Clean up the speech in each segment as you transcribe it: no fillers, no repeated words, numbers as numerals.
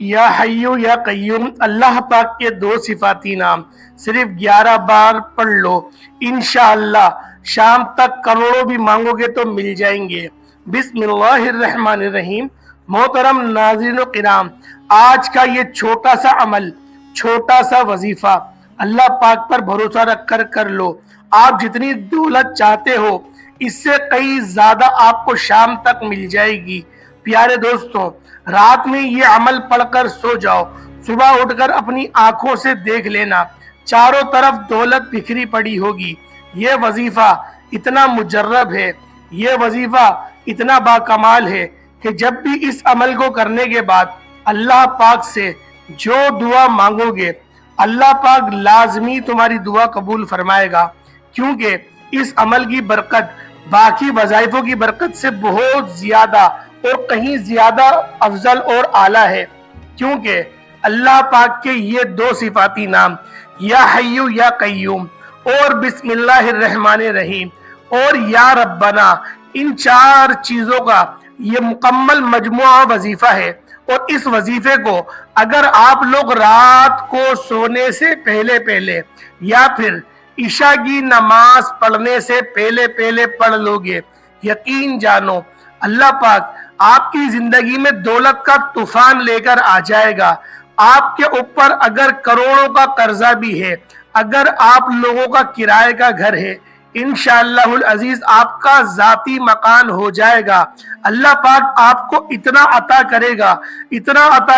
یا حیو یا قیوم، اللہ پاک کے دو صفاتی نام صرف 11 بار پڑھ لو، انشاءاللہ شام تک کروڑوں بھی مانگو گے تو مل جائیں گے۔ بسم اللہ الرحمن الرحیم۔ محترم ناظرین و کرام، آج کا یہ چھوٹا سا عمل، چھوٹا سا وظیفہ اللہ پاک پر بھروسہ رکھ کر لو۔ آپ جتنی دولت چاہتے ہو اس سے کئی زیادہ آپ کو شام تک مل جائے گی۔ پیارے دوستوں، رات میں یہ عمل پڑھ کر سو جاؤ، صبح اٹھ کر اپنی آنکھوں سے دیکھ لینا، چاروں طرف دولت بکھری پڑی ہوگی۔ یہ وظیفہ اتنا مجرب ہے، یہ وظیفہ اتنا باکمال ہے کہ جب بھی اس عمل کو کرنے کے بعد اللہ پاک سے جو دعا مانگو گے، اللہ پاک لازمی تمہاری دعا قبول فرمائے گا، کیونکہ اس عمل کی برکت باقی وظائفوں کی برکت سے بہت زیادہ اور کہیں زیادہ افضل اور اعلیٰ ہے۔ کیونکہ اللہ پاک کے یہ دو صفاتی نام یا حیو یا قیوم اور بسم اللہ الرحمن الرحیم اور یا ربنا، ان چار چیزوں کا یہ مکمل مجموعہ وظیفہ ہے۔ اور اس وظیفے کو اگر آپ لوگ رات کو سونے سے پہلے یا پھر عشاء کی نماز پڑھنے سے پہلے پڑھ لو گے، یقین جانو اللہ پاک آپ کی زندگی میں دولت کا طوفان لے کر آ جائے گا۔ آپ کے اوپر اگر کروڑوں کا قرضہ بھی ہے، اگر آپ لوگوں کا کرائے کا گھر ہے، انشاءاللہ العزیز آپ کا ذاتی مکان ہو جائے گا۔ اللہ پاک آپ کو اتنا عطا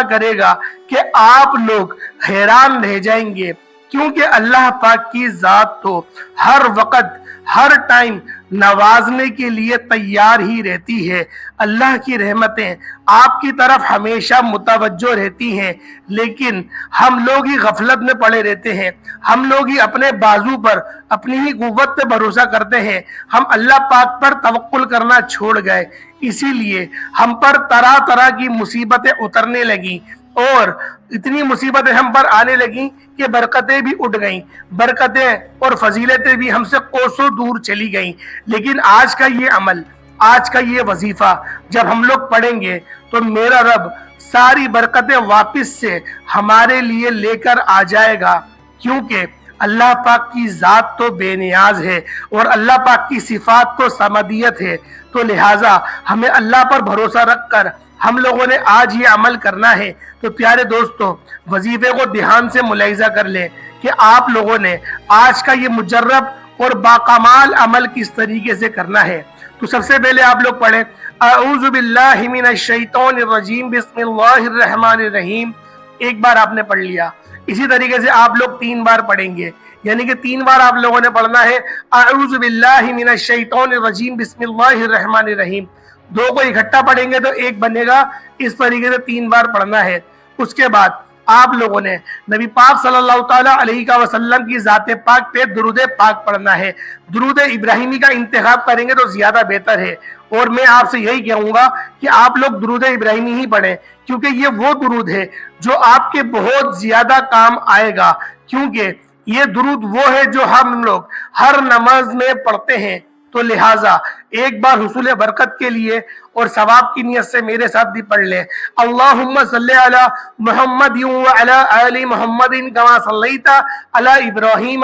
کرے گا کہ آپ لوگ حیران رہ جائیں گے، کیونکہ اللہ پاک کی ذات تو ہر وقت ہر ٹائم نوازنے کے لیے تیار ہی رہتی ہے۔ اللہ کی رحمتیں آپ کی طرف ہمیشہ متوجہ رہتی ہیں، لیکن ہم لوگ ہی غفلت میں پڑے رہتے ہیں، ہم لوگ ہی اپنے بازو پر اپنی ہی قوت پہ بھروسہ کرتے ہیں، ہم اللہ پاک پر توکل کرنا چھوڑ گئے، اسی لیے ہم پر طرح طرح کی مصیبتیں اترنے لگیں اور اتنی مصیبتیں ہم پر آنے لگیں کہ برکتیں بھی اٹھ گئیں، برکتیں اور فضیلتیں بھی ہم سے کوسوں دور چلی گئیں۔ لیکن آج کا یہ عمل، آج کا یہ وظیفہ جب ہم لوگ پڑھیں گے تو میرا رب ساری برکتیں واپس سے ہمارے لیے لے کر آ جائے گا، کیونکہ اللہ پاک کی ذات تو بے نیاز ہے اور اللہ پاک کی صفات تو صمدیت ہے۔ تو لہٰذا ہمیں اللہ پر بھروسہ رکھ کر ہم لوگوں نے آج یہ عمل کرنا ہے۔ تو پیارے دوستوں، وظیفے کو دھیان سے ملاحظہ کر لیں کہ آپ لوگوں نے آج کا یہ مجرب اور باکمال عمل کس طریقے سے کرنا ہے۔ تو سب سے پہلے آپ لوگ پڑھیں اعوذ باللہ من الشیطان الرجیم بسم اللہ الرحمن الرحیم، ایک بار آپ نے پڑھ لیا۔ اسی طریقے سے آپ لوگ 3 بار پڑھیں گے، یعنی کہ 3 بار آپ لوگوں نے پڑھنا ہے اعوذ باللہ من الشیطان الرجیم بسم اللہ الرحمن الرحیم۔ 2 کو اکٹھا پڑھیں گے تو 1 بنے گا، اس طریقے سے 3 بار پڑھنا ہے۔ اس کے بعد آپ لوگوں نے نبی پاک صلی اللہ تعالیٰ علیہ وسلم کی ذات پاک پہ درود پاک پڑھنا ہے۔ درود ابراہیمی کا انتخاب کریں گے تو زیادہ بہتر ہے، اور میں آپ سے یہی کہوں گا کہ آپ لوگ درود ابراہیمی ہی پڑھیں، کیونکہ یہ وہ درود ہے جو آپ کے بہت زیادہ کام آئے گا، کیونکہ یہ درود وہ ہے جو ہم لوگ ہر نماز میں پڑھتے ہیں۔ تو لہٰذا ایک بار حصول برکت کے لیے اور ثواب کی نیت سے میرے ساتھ بھی پڑھ لیں اللہم صلی علی محمد وعلی آل محمد کما صلیت علی ابراہیم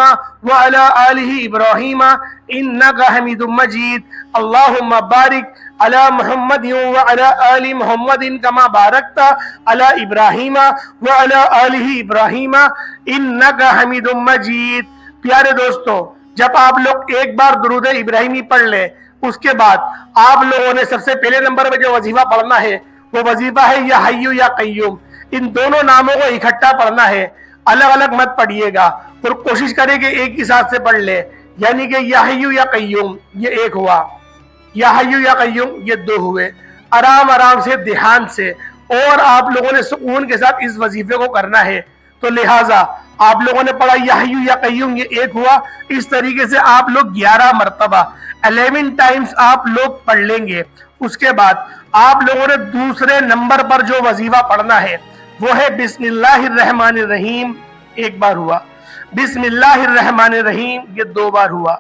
وعلی آل ابراہیم انک حمید مجید اللہم بارک علی محمد وعلی آل محمد کما بارکت علی ابراہیم وعلی آل ابراہیم انک حمید مجید۔ پیارے دوستو، جب آپ لوگ ایک بار درود ابراہیمی پڑھ لیں، اس کے بعد آپ لوگوں نے سب سے پہلے نمبر پہ جو وظیفہ پڑھنا ہے وہ وظیفہ ہے یا حیو یا قیوم۔ ان دونوں ناموں کو اکٹھا پڑھنا ہے، الگ الگ مت پڑھیے گا، اور کوشش کریں کہ ایک ہی ساتھ سے پڑھ لیں، یعنی کہ یا حیو یا قیوم یہ 1 ہوا، یا حیو یا قیوم یہ 2 ہوئے۔ آرام سے، دھیان سے، اور آپ لوگوں نے سکون کے ساتھ اس وظیفے کو کرنا ہے۔ تو لہٰذا آپ لوگوں نے پڑھا یا حیو یا قیوم یہ 1 ہوا، اس طریقے سے آپ لوگ 11 مرتبہ 11 ٹائمز آپ لوگ پڑھ لیں گے۔ اس کے بعد آپ لوگوں نے دوسرے نمبر پر جو وظیفہ پڑھنا ہے وہ ہے بسم اللہ الرحمن الرحیم، 1 بار ہوا، بسم اللہ الرحمن الرحیم یہ 2 بار ہوا،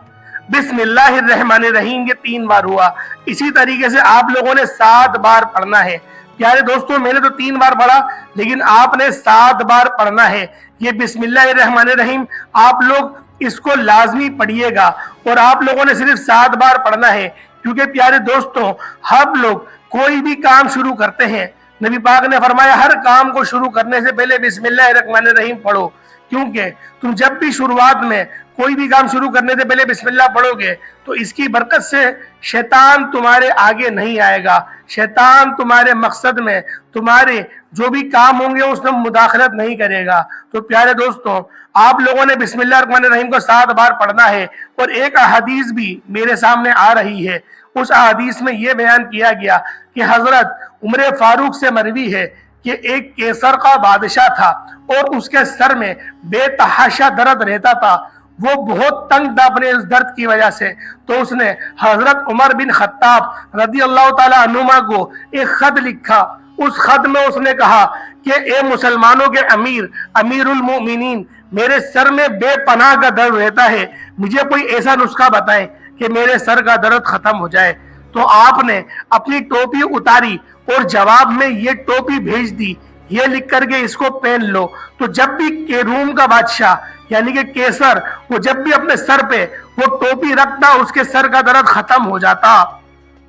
بسم اللہ الرحمن الرحیم یہ 3 بار ہوا۔ اسی طریقے سے آپ لوگوں نے 7 بار پڑھنا ہے۔ پیارے دوستوں मैंने तो 3 बार पढ़ा, लेकिन आपने 7 बार पढ़ना है। ये बिस्मिल्लाहिर्रहमानिर्रहीम आप लोग इसको लाजमी पढ़िएगा और आप लोगों ने सिर्फ 7 बार पढ़ना है, क्योंकि प्यारे दोस्तों हम लोग कोई भी काम शुरू करते हैं, नबी पाक ने फरमाया हर काम को शुरू करने से पहले बिस्मिल्लाहिर्रहमानिर्रहीम पढ़ो, क्योंकि तुम जब भी शुरुआत में कोई भी काम शुरू करने से पहले बिस्मिल्लाह पढ़ोगे तो इसकी बरकत से शैतान तुम्हारे आगे नहीं आएगा, शैतान तुम्हारे मकसद में, तुम्हारे जो भी काम होंगे उसमें मुदाखलत नहीं करेगा। तो प्यारे दोस्तों आप लोगों ने बिस्मिल्लाहिर्रहमानिर्रहीम को 7 बार पढ़ना है। और एक अहादीस भी मेरे सामने आ रही है, उस अहादीस में यह बयान किया गया कि हजरत उमर फारूक से मरवी है कि एक केसर का बादशाह था और उसके सर में बेतहाशा दर्द रहता था, वो बहुत तंग था अपने इस दर्द की वजह से। तो उसने हजरत उमर बिन खत्ताब रदी अल्लाह ताला अन्हुमा को एक खत लिखा। उस खत में उसने कहा कि ए मुसलमानों के अमीर, अमीरुल मोमिनीन, मेरे सर में बेपनाह का दर्द रहता है, मुझे कोई ऐसा नुस्खा बताएं कि मेरे सर का दर्द खत्म हो जाए। तो आपने अपनी टोपी उतारी और जवाब में ये टोपी भेज दी, ये लिख करके इसको पहन लो। तो जब भी के रूम का बादशाह यानी कि केसर वो जब भी अपने सर पे वो टोपी रखता उसके सर का दर्द खत्म हो जाता,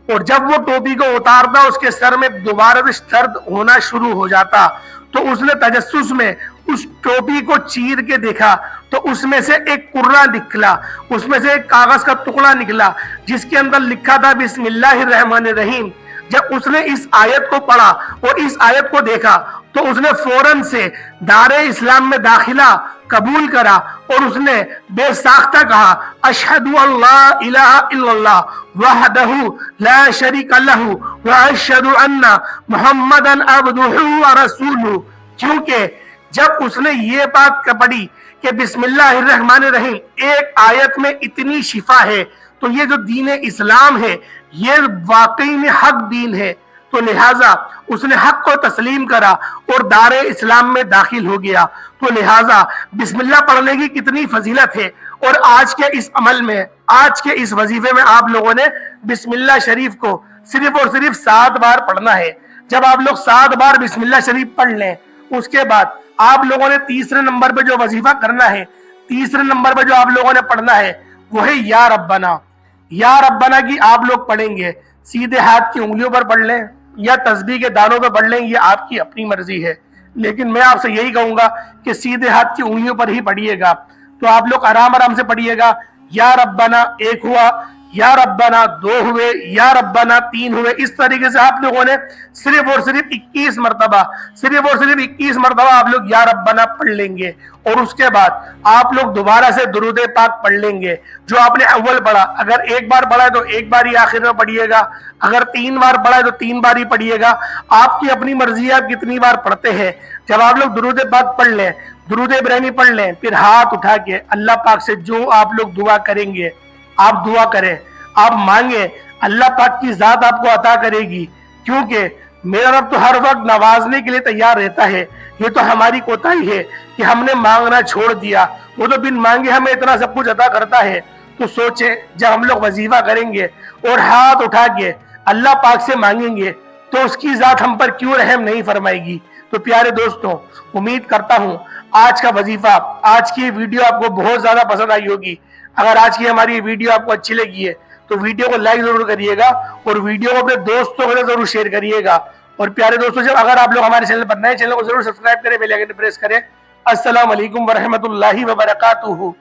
और जब वो टोपी को उतारता उसके सर में दोबारा से दर्द होना शुरू हो जाता। तो उसने तजस्सुस में उस टोपी को चीर के देखा तो उसमें से एक कुर्रा निकला, उसमें से एक कागज का टुकड़ा निकला जिसके अंदर लिखा था बिस्मिल्लाहिर्रहमानिर्रहीम। जब उसने इस आयत को पढ़ा और इस आयत को देखा तो उसने फौरन से दारे इस्लाम में दाखिला कबूल करा और उसने बेसाख्ता कहा अशहदु अल्ला इलाहा इल्लल्लाह वहदहु ला शरीका लहु व अशहदु अन्ना मुहम्मदन अब्दुहु व रसूलुहु। क्योंकि जब उसने ये बात पढ़ी कि बिस्मिल्लाहिर्रहमानिर्रहीम एक आयत में इतनी शिफा है, तो ये जो दीन इस्लाम है ये वाकई में हक दीन है, तो लिहाजा उसने हक को तस्लीम करा और दारे इस्लाम में दाखिल हो गया। तो लिहाजा बिस्मिल्लाह पढ़ने की कितनी फजीलत है। और आज के इस अमल में, आज के इस वजीफे में आप लोगों ने बिस्मिल्लाह शरीफ को सिर्फ और सिर्फ 7 बार पढ़ना है। जब आप लोग 7 बार बिस्मिल्लाह शरीफ पढ़ लें, उसके बाद आप लोगों ने तीसरे नंबर पे जो वजीफा करना है, तीसरे नंबर पे जो आप लोगों ने पढ़ना है वो है या रब्बना। या रब्बना की आप लोग पढ़ेंगे, सीधे हाथ की उंगलियों पर पढ़ लें या तस्बीह के दानों पर पढ़ लें, ये आपकी अपनी मर्जी है, लेकिन मैं आपसे यही कहूंगा कि सीधे हाथ की उंगलियों पर ही पढ़िएगा। तो आप लोग आराम आराम से पढ़िएगा। या रब्बना 1 हुआ, या रब्बना 2 हुए, या रब्बना 3 हुए। इस तरीके से आप लोगों ने सिर्फ और सिर्फ 21 मरतबा, सिर्फ और सिर्फ 21 मरतबा आप लोग या रब्बना पढ़ लेंगे। और उसके बाद आप लोग दोबारा से दुरूद पाक पढ़ लेंगे जो आपने अव्वल पढ़ा। अगर 1 बार पढ़ा है तो 1 बार ही आखिर में पढ़िएगा, अगर 3 बार पढ़ा है तो 3 बार ही पढ़िएगा। आपकी अपनी मर्जी है आप कितनी बार पढ़ते हैं। जब आप लोग दुरूद पाक पढ़ लें, दुरूद इब्राहिमी पढ़ लें, फिर हाथ उठा के अल्लाह पाक से जो आप लोग दुआ करेंगे आप दुआ करें, आप मांगे, अल्लाह पाक की जात आपको अता करेगी। क्योंकि मेरा रब तो हर वक्त नवाजने के लिए तैयार रहता है। ये तो हमारी कोताही है कि हमने मांगना छोड़ दिया, वो तो बिन मांगे हमें इतना सब कुछ अता करता है। तो सोचे जब हम लोग वजीफा करेंगे और हाथ उठा के अल्लाह पाक से मांगेंगे तो उसकी जात हम पर क्यों रहम नहीं फरमाएगी। तो प्यारे दोस्तों, उम्मीद करता हूँ आज का वजीफा, आज की वीडियो आपको बहुत ज्यादा पसंद आई होगी। अगर आज की हमारी वीडियो आपको अच्छी लगी है तो वीडियो को लाइक जरूर करिएगा और वीडियो को अपने दोस्तों के साथ जरूर शेयर करिएगा। और प्यारे दोस्तों, जब अगर आप लोग हमारे चैनल पर नए, चैनल को जरूर सब्सक्राइब करें, बेल आइकन प्रेस करें। अस्सलाम वालेकुम व रहमतुल्लाहि व बरकातुहू।